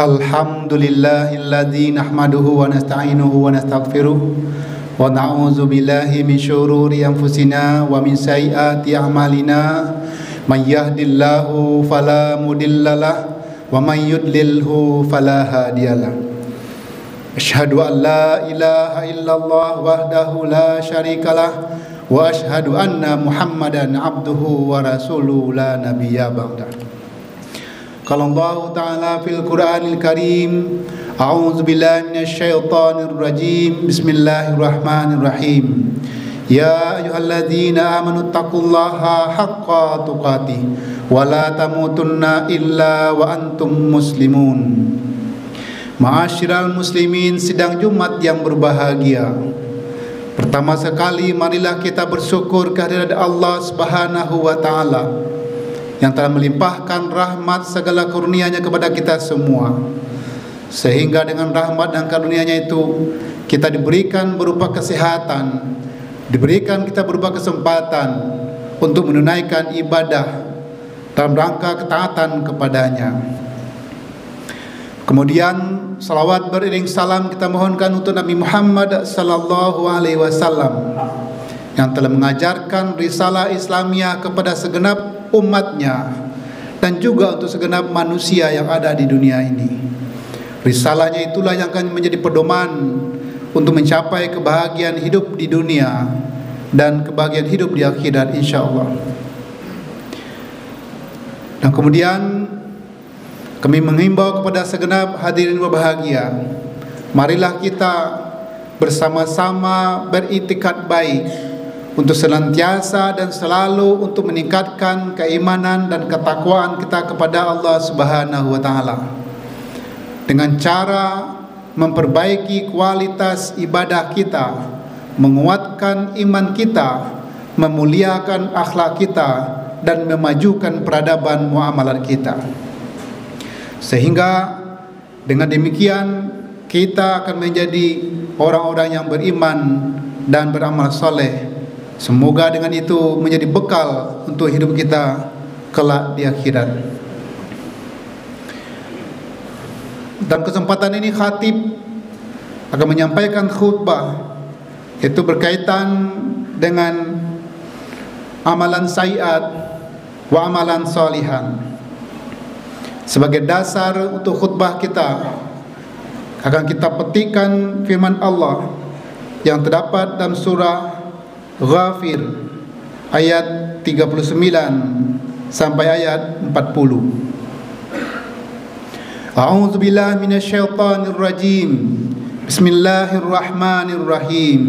Alhamdulillahilladzi nahmaduhu wa nasta'inuhu wa nastaghfiruh wa na'udzu billahi min syururi anfusina wa min sayyiati a'malina may yahdihillahu fala mudhillalah wa may yudlilhu fala hadiyalah. Asyhadu an la ilaha illallah wahdahu la syarikalah wa asyhadu anna Muhammadan abduhu wa rasuluhu la nabiyya ba'dah. Qala Allah Ta'ala fil Qur'anil Karim, a'udzu billahi minasyaitonir rajim. Bismillahirrahmanirrahim. Ya ayyuhalladzina amanu taqullaha haqqa tuqatih wa la tamutunna illa wa antum muslimun. Ma'asyiral muslimin, sidang Jumat yang berbahagia. Pertama sekali marilah kita bersyukur kehadirat Allah Subhanahu wa taala yang telah melimpahkan rahmat segala karunia-Nya kepada kita semua, sehingga dengan rahmat dan karunia-Nya itu kita diberikan berupa kesehatan, diberikan kita berupa kesempatan untuk menunaikan ibadah dalam rangka ketaatan kepadanya. Kemudian salawat beriring salam kita mohonkan untuk Nabi Muhammad sallallahu alaihi wasallam yang telah mengajarkan risalah Islamiyah kepada segenap umatnya dan juga untuk segenap manusia yang ada di dunia ini. Risalahnya itulah yang akan menjadi pedoman untuk mencapai kebahagiaan hidup di dunia dan kebahagiaan hidup di akhirat insyaallah. Dan kemudian kami menghimbau kepada segenap hadirin berbahagia, marilah kita bersama-sama beriktikad baik untuk senantiasa dan selalu untuk meningkatkan keimanan dan ketakwaan kita kepada Allah Subhanahu wa taala dengan cara memperbaiki kualitas ibadah kita, menguatkan iman kita, memuliakan akhlak kita dan memajukan peradaban muamalat kita. Sehingga dengan demikian kita akan menjadi orang-orang yang beriman dan beramal soleh. Semoga dengan itu menjadi bekal untuk hidup kita kelak di akhirat. Dan kesempatan ini khatib akan menyampaikan khutbah, yaitu berkaitan dengan amalan sayyiat wa amalan salihan. Sebagai dasar untuk khutbah kita akan kita petikkan firman Allah yang terdapat dalam surah Ghafir ayat 39 sampai ayat 40. A'udzu billahi minasyaitonir rajim. Bismillahirrahmanirrahim.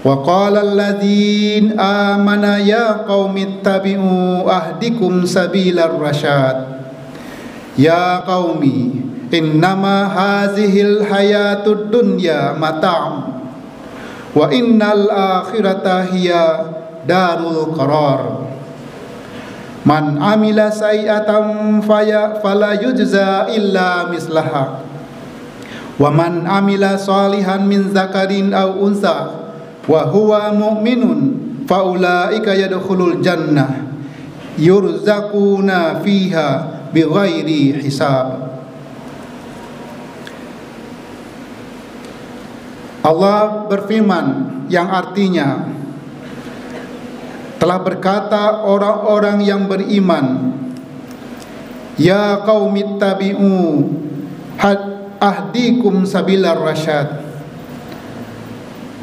Wa qala alladzina amana ya qaumi ittabi'u ahdikum sabilar rasyad. Ya qaumi innama hazihil hayatud dunya mata'un wa innal akhirata hiya darul qarar. Man amila sayyi'atan fala yujza illa mislaha wa man amila salihan min zakarin aw unsa wa huwa mu'minun fa ulaika yadkhulul jannah yurzaquna fiha bighairi hisab. Allah berfirman yang artinya telah berkata orang-orang yang beriman, ya qaumi ittabi'u ahdikum sabilar rasyad.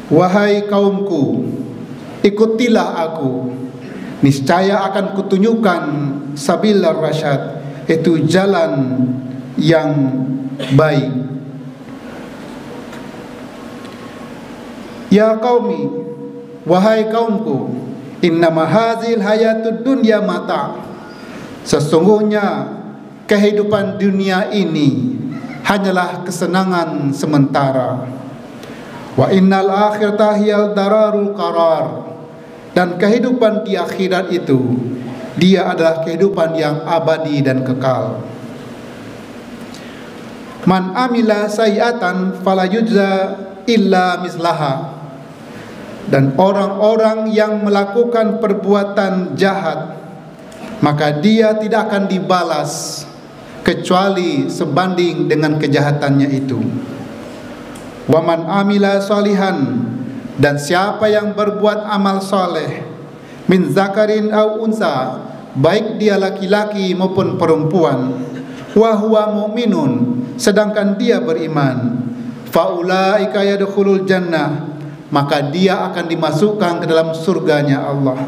Wahai kaumku, ikutilah aku, niscaya akan kutunjukkan sabilar rasyad, itu jalan yang baik. Ya qaumi, wahai kaumku, innama hazil hayatud dunya mata. Sesungguhnya kehidupan dunia ini hanyalah kesenangan sementara. Wa innal akhirata hiyal dararul qarar. Dan kehidupan di akhirat itu, dia adalah kehidupan yang abadi dan kekal. Man amila sayyi'atan fala yujza illa mislaha. Dan orang-orang yang melakukan perbuatan jahat, maka dia tidak akan dibalas kecuali sebanding dengan kejahatannya itu. Waman amila sholihan, dan siapa yang berbuat amal soleh, min zakarin au unsa, baik dia laki-laki maupun perempuan, wa huwa mu'minun, sedangkan dia beriman, faulaika yadkhulul jannah, maka dia akan dimasukkan ke dalam surganya Allah.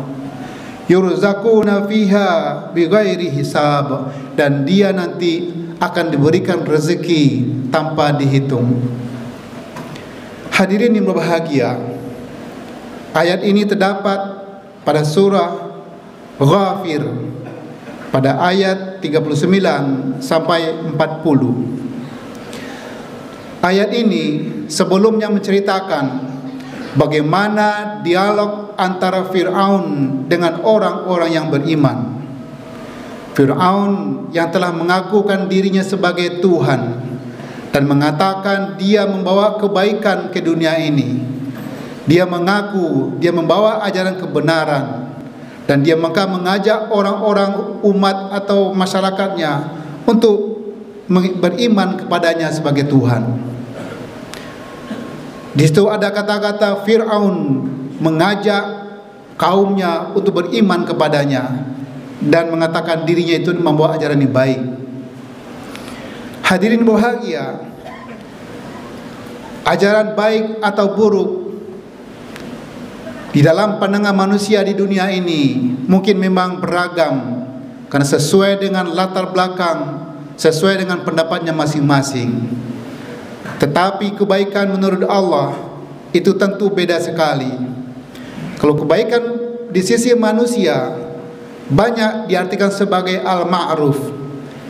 Yurzaquna fiha bighairi hisab, dan dia nanti akan diberikan rezeki tanpa dihitung. Hadirin yang berbahagia, ayat ini terdapat pada surah Ghafir pada ayat 39 sampai 40. Ayat ini sebelumnya menceritakan bagaimana dialog antara Fir'aun dengan orang-orang yang beriman. Fir'aun yang telah mengakukan dirinya sebagai Tuhan dan mengatakan dia membawa kebaikan ke dunia ini. Dia mengaku dia membawa ajaran kebenaran, dan dia maka mengajak orang-orang umat atau masyarakatnya untuk beriman kepadanya sebagai Tuhan. Di situ ada kata-kata Fir'aun mengajak kaumnya untuk beriman kepadanya dan mengatakan dirinya itu membawa ajaran yang baik. Hadirin bahagia, ajaran baik atau buruk di dalam pandangan manusia di dunia ini mungkin memang beragam, karena sesuai dengan latar belakang, sesuai dengan pendapatnya masing-masing. Tetapi kebaikan menurut Allah itu tentu beda sekali. Kalau kebaikan di sisi manusia banyak diartikan sebagai al-ma'ruf,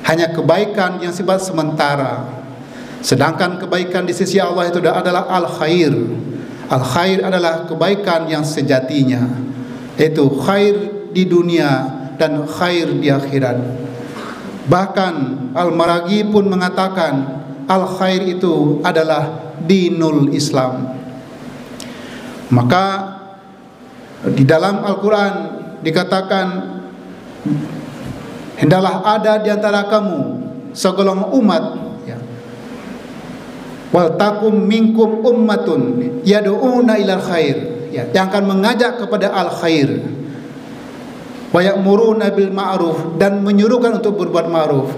hanya kebaikan yang sifat sementara. Sedangkan kebaikan di sisi Allah itu adalah al-khair. Al-khair adalah kebaikan yang sejatinya, yaitu khair di dunia dan khair di akhirat. Bahkan Al-Maraghi pun mengatakan al-khair itu adalah dinul Islam. Maka di dalam Al-Quran dikatakan, hendaklah ada di antara kamu segolongan umat, wal takum minkum ummatun yad'una ilal khair, yang akan mengajak kepada al khair, wa ya'muruna bil ma'ruf, dan menyuruhkan untuk berbuat ma'ruf.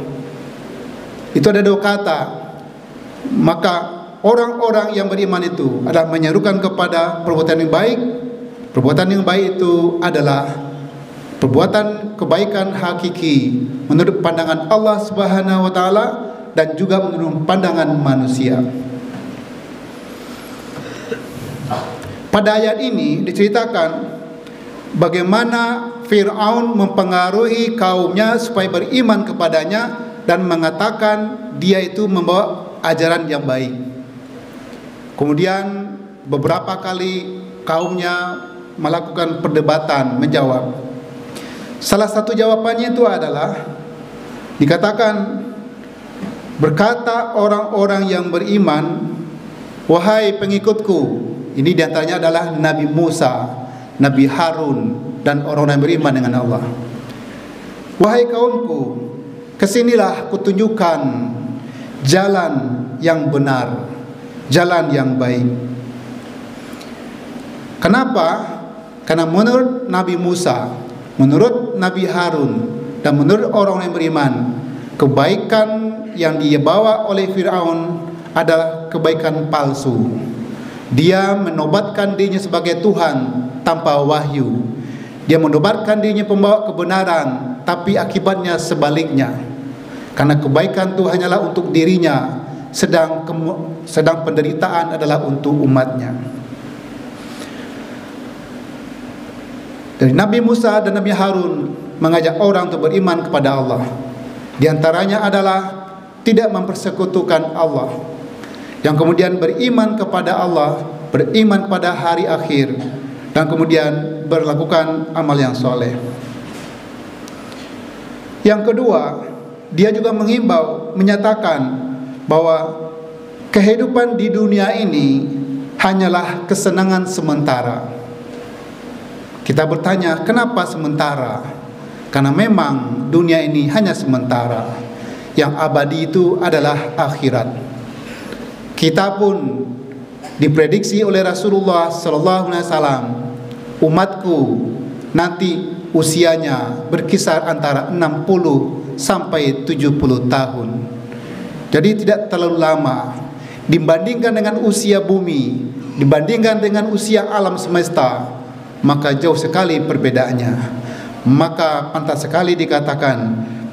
Itu ada dua kata. Maka orang-orang yang beriman itu adalah menyerukan kepada perbuatan yang baik. Perbuatan yang baik itu adalah perbuatan kebaikan hakiki menurut pandangan Allah Subhanahu wa taala dan juga menurut pandangan manusia. Pada ayat ini diceritakan bagaimana Fir'aun mempengaruhi kaumnya supaya beriman kepadanya dan mengatakan dia itu membawa ajaran yang baik. Kemudian beberapa kali kaumnya melakukan perdebatan, menjawab. Salah satu jawabannya itu adalah dikatakan, berkata orang-orang yang beriman, wahai pengikutku, ini diantaranya adalah Nabi Musa, Nabi Harun, dan orang-orang yang beriman dengan Allah. Wahai kaumku, kesinilah kutunjukkan jalan yang benar, jalan yang baik. Kenapa? Karena menurut Nabi Musa, menurut Nabi Harun, dan menurut orang yang beriman, kebaikan yang dibawa oleh Fir'aun adalah kebaikan palsu. Dia menobatkan dirinya sebagai Tuhan tanpa wahyu. Dia menobatkan dirinya pembawa kebenaran, tapi akibatnya sebaliknya. Karena kebaikan itu hanyalah untuk dirinya, sedang penderitaan adalah untuk umatnya. Dari Nabi Musa dan Nabi Harun mengajak orang untuk beriman kepada Allah. Di antaranya adalah tidak mempersekutukan Allah, yang kemudian beriman kepada Allah, beriman kepada hari akhir, dan kemudian berlakukan amal yang soleh. Yang kedua, dia juga menghimbau, menyatakan bahwa kehidupan di dunia ini hanyalah kesenangan sementara. Kita bertanya, kenapa sementara? Karena memang dunia ini hanya sementara. Yang abadi itu adalah akhirat. Kita pun diprediksi oleh Rasulullah sallallahu alaihi wasallam, umatku nanti usianya berkisar antara 60 sampai 70 tahun. Jadi tidak terlalu lama dibandingkan dengan usia bumi, dibandingkan dengan usia alam semesta, maka jauh sekali perbedaannya. Maka pantas sekali dikatakan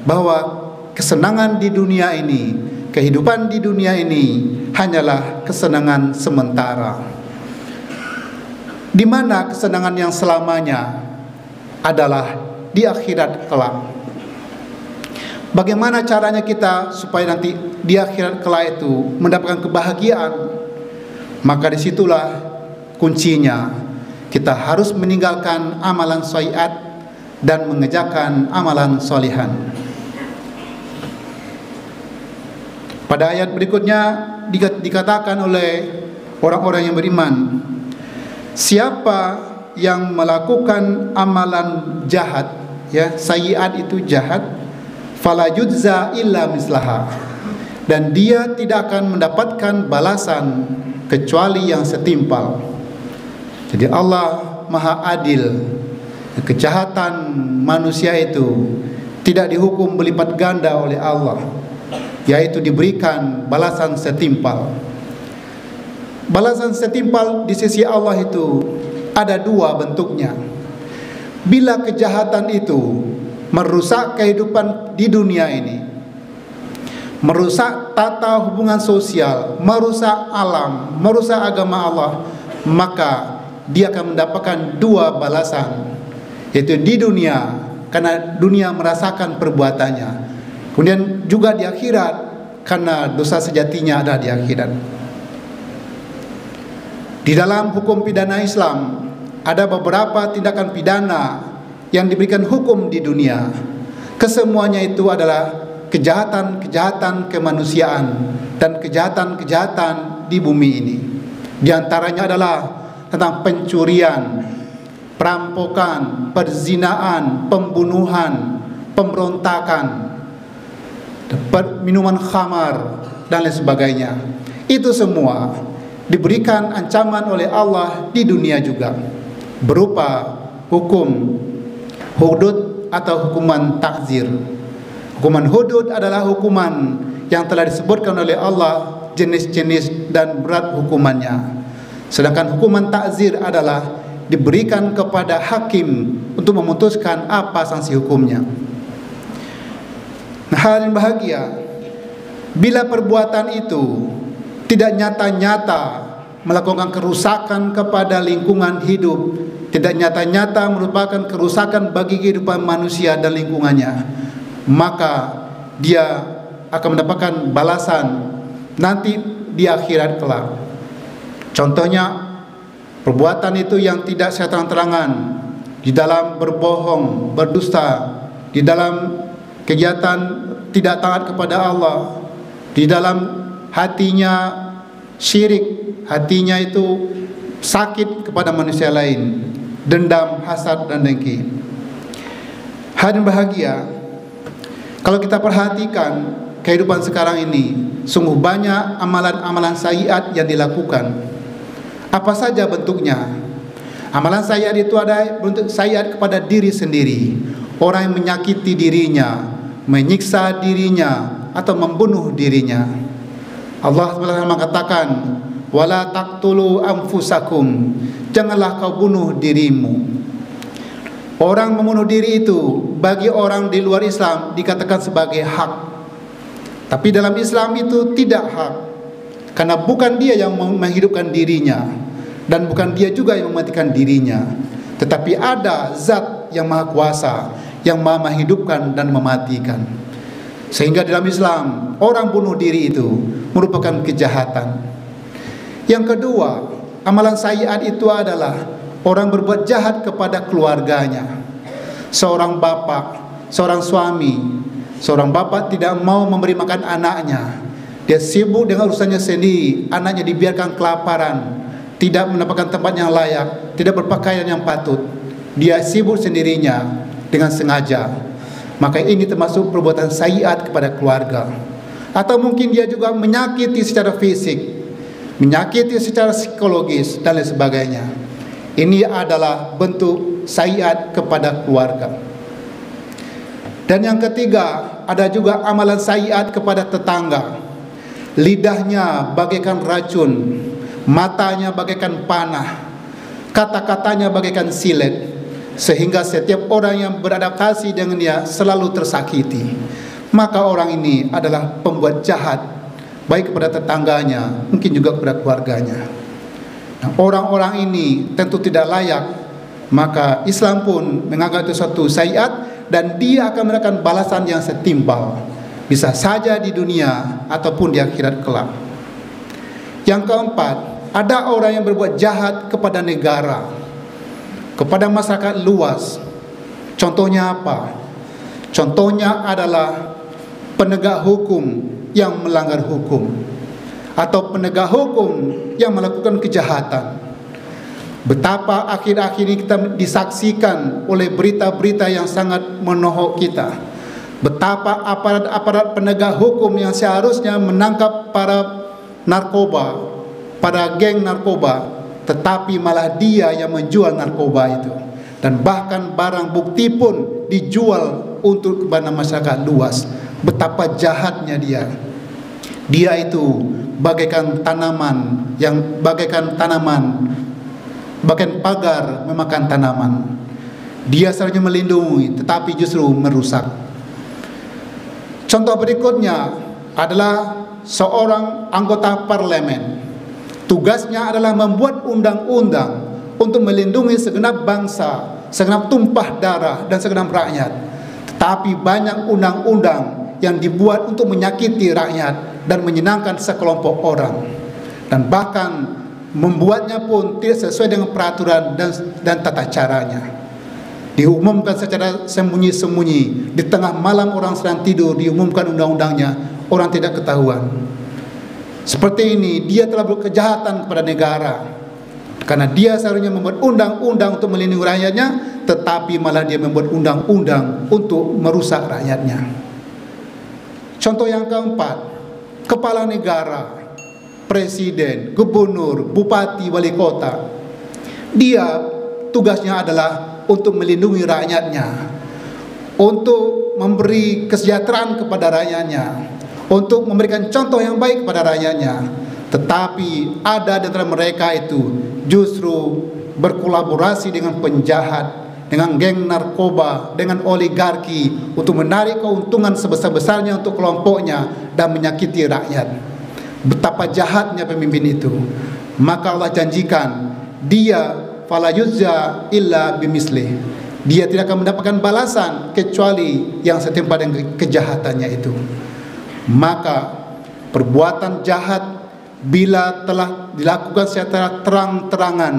bahwa kesenangan di dunia ini, kehidupan di dunia ini hanyalah kesenangan sementara. Di mana kesenangan yang selamanya adalah di akhirat kelak. Bagaimana caranya kita supaya nanti di akhirat kelak itu mendapatkan kebahagiaan? Maka disitulah kuncinya. Kita harus meninggalkan amalan sayyi'at dan mengerjakan amalan sholihan. Pada ayat berikutnya dikatakan oleh orang-orang yang beriman, siapa yang melakukan amalan jahat, ya, sayyi'at itu jahat, fala yujza illa mislaha, dan dia tidak akan mendapatkan balasan kecuali yang setimpal. Jadi Allah Maha Adil. Kejahatan manusia itu tidak dihukum berlipat ganda oleh Allah, yaitu diberikan balasan setimpal. Balasan setimpal di sisi Allah itu ada dua bentuknya. Bila kejahatan itu merusak kehidupan di dunia ini, merusak tata hubungan sosial, merusak alam, merusak agama Allah, maka dia akan mendapatkan dua balasan, yaitu di dunia karena dunia merasakan perbuatannya, kemudian juga di akhirat karena dosa sejatinya ada di akhirat. Di dalam hukum pidana Islam ada beberapa tindakan pidana yang diberikan hukum di dunia. Kesemuanya itu adalah kejahatan-kejahatan kemanusiaan dan kejahatan-kejahatan di bumi ini. Di antaranya adalah tentang pencurian, perampokan, perzinaan, pembunuhan, pemberontakan, minuman khamar dan lain sebagainya. Itu semua diberikan ancaman oleh Allah di dunia juga, berupa hukum hudud atau hukuman takzir. Hukuman hudud adalah hukuman yang telah disebutkan oleh Allah jenis-jenis dan berat hukumannya. Sedangkan hukuman takzir adalah diberikan kepada hakim untuk memutuskan apa sanksi hukumnya. Nah, hal yang bahagia bila perbuatan itu tidak nyata-nyata melakukan kerusakan kepada lingkungan hidup, tidak nyata-nyata merupakan kerusakan bagi kehidupan manusia dan lingkungannya, maka dia akan mendapatkan balasan nanti di akhirat kelak. Contohnya, perbuatan itu yang tidak secara terang-terangan, di dalam berbohong, berdusta, di dalam kegiatan tidak taat kepada Allah, di dalam hatinya syirik, hatinya itu sakit kepada manusia lain, dendam, hasad dan dengki. Hadirin bahagia, kalau kita perhatikan kehidupan sekarang ini, sungguh banyak amalan-amalan sayyiat yang dilakukan. Apa saja bentuknya? Amalan sayyiat itu ada bentuk sayyiat kepada diri sendiri. Orang yang menyakiti dirinya, menyiksa dirinya, atau membunuh dirinya. Allah SWT mengatakan, wala taqtulu anfusakum, janganlah kau bunuh dirimu. Orang membunuh diri itu bagi orang di luar Islam dikatakan sebagai hak, tapi dalam Islam itu tidak hak, karena bukan dia yang menghidupkan dirinya dan bukan dia juga yang mematikan dirinya, tetapi ada zat yang maha kuasa yang maha menghidupkan dan mematikan. Sehingga dalam Islam orang bunuh diri itu merupakan kejahatan. Yang kedua, amalan sayyiat itu adalah orang berbuat jahat kepada keluarganya. Seorang bapak, seorang suami, seorang bapak tidak mau memberi makan anaknya. Dia sibuk dengan urusannya sendiri, anaknya dibiarkan kelaparan, tidak mendapatkan tempat yang layak, tidak berpakaian yang patut. Dia sibuk sendirinya dengan sengaja. maka ini termasuk perbuatan sayyiat kepada keluarga. Atau mungkin dia juga menyakiti secara fisik, menyakiti secara psikologis dan lain sebagainya. Ini adalah bentuk sayyiat kepada keluarga. Dan yang ketiga, ada juga amalan sayyiat kepada tetangga. Lidahnya bagaikan racun, matanya bagaikan panah, kata-katanya bagaikan silet, sehingga setiap orang yang beradaptasi dengan dia selalu tersakiti. Maka orang ini adalah pembuat jahat, baik kepada tetangganya, mungkin juga kepada keluarganya. Nah, orang-orang ini tentu tidak layak, maka Islam pun menganggap itu suatu sayyiat, dan dia akan mendapatkan balasan yang setimpal, bisa saja di dunia ataupun di akhirat kelak. Yang keempat, ada orang yang berbuat jahat kepada negara, kepada masyarakat luas. Contohnya apa? Contohnya adalah penegak hukum yang melanggar hukum, atau penegak hukum yang melakukan kejahatan. Betapa akhir-akhir ini kita disaksikan oleh berita-berita yang sangat menohok kita. Betapa aparat-aparat penegak hukum yang seharusnya menangkap para narkoba, para geng narkoba, tetapi malah dia yang menjual narkoba itu. Dan bahkan barang bukti pun dijual untuk kepada masyarakat luas. Betapa jahatnya dia. Dia itu bagaikan tanaman yang bagaikan pagar memakan tanaman. Dia seharusnya melindungi, tetapi justru merusak. Contoh berikutnya adalah seorang anggota parlemen. Tugasnya adalah membuat undang-undang untuk melindungi segenap bangsa, segenap tumpah darah dan segenap rakyat. Tetapi banyak undang-undang yang dibuat untuk menyakiti rakyat dan menyenangkan sekelompok orang, dan bahkan membuatnya pun tidak sesuai dengan peraturan dan tata caranya. Diumumkan secara sembunyi-sembunyi, di tengah malam orang sedang tidur diumumkan undang-undangnya, orang tidak ketahuan. Seperti ini, dia telah berbuat kejahatan kepada negara, karena dia seharusnya membuat undang-undang untuk melindungi rakyatnya, tetapi malah dia membuat undang-undang untuk merusak rakyatnya. Contoh yang keempat, kepala negara, presiden, gubernur, bupati, wali kota. Dia tugasnya adalah untuk melindungi rakyatnya, untuk memberi kesejahteraan kepada rakyatnya, untuk memberikan contoh yang baik kepada rakyatnya. Tetapi ada di antara mereka itu justru berkolaborasi dengan penjahat, dengan geng narkoba, dengan oligarki, untuk menarik keuntungan sebesar-besarnya untuk kelompoknya dan menyakiti rakyat. Betapa jahatnya pemimpin itu. Maka Allah janjikan, dia fala yujza illa bimislih. Dia tidak akan mendapatkan balasan kecuali yang setimpa dengan kejahatannya itu. Maka perbuatan jahat bila telah dilakukan secara terang-terangan,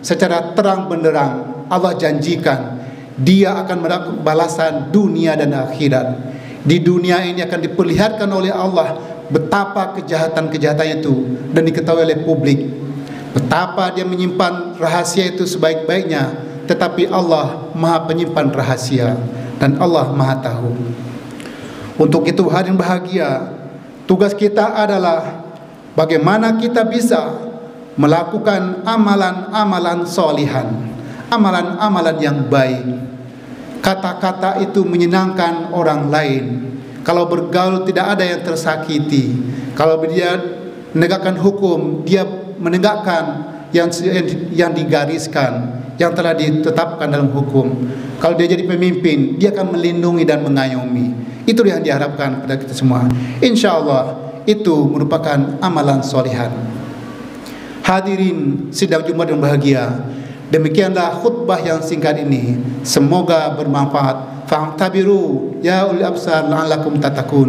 secara terang benderang, Allah janjikan dia akan mendapat balasan dunia dan akhirat. Di dunia ini akan diperlihatkan oleh Allah betapa kejahatan-kejahatan itu dan diketahui oleh publik. Betapa dia menyimpan rahasia itu sebaik-baiknya, tetapi Allah Maha Penyimpan rahasia dan Allah Maha tahu. Untuk itu hadirin bahagia, tugas kita adalah bagaimana kita bisa melakukan amalan-amalan solihan, amalan-amalan yang baik. Kata-kata itu menyenangkan orang lain. Kalau bergaul tidak ada yang tersakiti. Kalau dia menegakkan hukum, dia menegakkan yang digariskan, yang telah ditetapkan dalam hukum. Kalau dia jadi pemimpin, dia akan melindungi dan mengayomi. Itu yang diharapkan pada kita semua. Insya Allah itu merupakan amalan solihan. Hadirin sidang Jumat yang bahagia, demikianlah khutbah yang singkat ini. Semoga bermanfaat. Fa'tabiru ya ulil absar la'allakum tatakun.